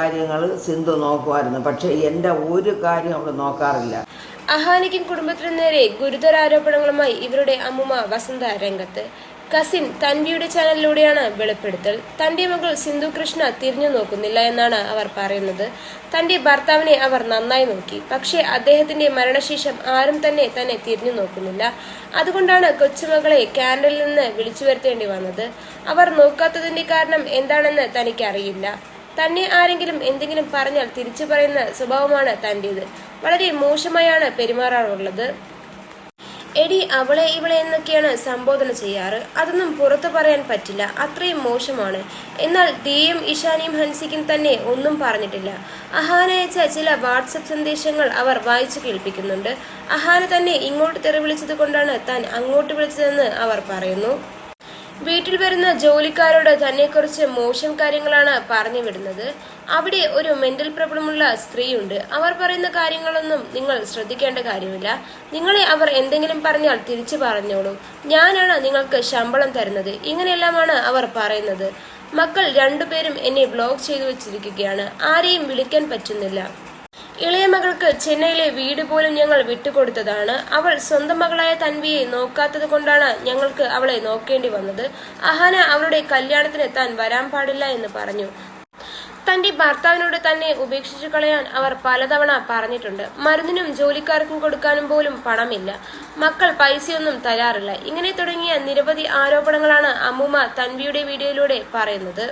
കാര്യങ്ങൾ സിന്ധു നോക്കുമായിരുന്നു. പക്ഷെ എൻ്റെ ഒരു കാര്യം അവൾ നോക്കാറില്ല. അഹാനയ്ക്കും കുടുംബത്തിനും നേരെ ഗുരുതര ആരോപണങ്ങളുമായി ഇവരുടെ അമ്മുമ്മ വസന്ത രംഗത്ത്. കസിൻ തൻവിയുടെ ചാനലിലൂടെയാണ് വെളിപ്പെടുത്തൽ. തന്റെ മകൾ സിന്ധു കൃഷ്ണ തിരിഞ്ഞു നോക്കുന്നില്ല എന്നാണ് അവർ പറയുന്നത്. തന്റെ ഭർത്താവിനെ അവർ നന്നായി നോക്കി, പക്ഷേ അദ്ദേഹത്തിന്റെ മരണശേഷം ആരും തന്നെ തിരിഞ്ഞു നോക്കുന്നില്ല. അതുകൊണ്ടാണ് കൊച്ചുമകളെ കാനഡയിൽ നിന്ന് വിളിച്ചു വരുത്തേണ്ടി വന്നത്. അവർ നോക്കാത്തതിന്റെ കാരണം എന്താണെന്ന് തനിക്കറിയില്ല. തന്നെ ആരെങ്കിലും എന്തെങ്കിലും പറഞ്ഞാൽ തിരിച്ചു പറയുന്ന സ്വഭാവമാണ് തന്റേത്. വളരെ മോശമായാണ് പെരുമാറാറുള്ളത്. എടി അവളെ ഇവളെ എന്നൊക്കെയാണ് സംബോധന ചെയ്യാറ്. അതൊന്നും പുറത്തു പറയാൻ പറ്റില്ല, അത്രയും മോശമാണ്. എന്നാൽ ദിയയും ഇഷാനിയും ഹൻസിക്കും തന്നെ ഒന്നും പറഞ്ഞിട്ടില്ല. അഹാന അയച്ച ചില വാട്സപ്പ് സന്ദേശങ്ങൾ അവർ വായിച്ചു കേൾപ്പിക്കുന്നുണ്ട്. അഹാന തന്നെ ഇങ്ങോട്ട് തെറി വിളിച്ചത് കൊണ്ടാണ് താൻ അങ്ങോട്ട് വിളിച്ചതെന്ന് അവർ പറയുന്നു. വീട്ടിൽ വരുന്ന ജോലിക്കാരോട് തന്നെക്കുറിച്ച് മോശം കാര്യങ്ങളാണ് പറഞ്ഞു വിടുന്നത്. അവിടെ ഒരു മെന്റൽ പ്രോബ്ലമുള്ള സ്ത്രീയുണ്ട്. അവർ പറയുന്ന കാര്യങ്ങളൊന്നും നിങ്ങൾ ശ്രദ്ധിക്കേണ്ട കാര്യമില്ല. നിങ്ങളെ അവർ എന്തെങ്കിലും പറഞ്ഞാൽ തിരിച്ചു പറഞ്ഞോളൂ. ഞാനാണ് നിങ്ങൾക്ക് ശമ്പളം തരുന്നത്. ഇങ്ങനെയെല്ലാമാണ് അവർ പറയുന്നത്. മക്കൾ രണ്ടുപേരും എന്നെ ബ്ലോക്ക് ചെയ്തു വെച്ചിരിക്കുകയാണ്. ആരെയും വിളിക്കാൻ പറ്റുന്നില്ല. ഇളയ മകൾക്ക് ചെന്നൈയിലെ വീട് പോലും ഞങ്ങൾ വിട്ടുകൊടുത്തതാണ്. അവൾ സ്വന്തം മകളായ തൻവിയെ നോക്കാത്തത് കൊണ്ടാണ് ഞങ്ങൾക്ക് അവളെ നോക്കേണ്ടി വന്നത്. അഹാന അവളുടെ കല്യാണത്തിന് താൻ വരാൻ പാടില്ല എന്ന് പറഞ്ഞു. തന്റെ ഭർത്താവിനോട് തന്നെ ഉപേക്ഷിച്ചു കളയാൻ അവർ പലതവണ പറഞ്ഞിട്ടുണ്ട്. മരുന്നിനും ജോലിക്കാർക്കും കൊടുക്കാനും പോലും പണമില്ല. മക്കൾ പൈസയൊന്നും തരാറില്ല. ഇങ്ങനെ തുടങ്ങിയ നിരവധി ആരോപണങ്ങളാണ് അമ്മൂമ്മ തൻവിയുടെ വീഡിയോയിലൂടെ പറയുന്നത്.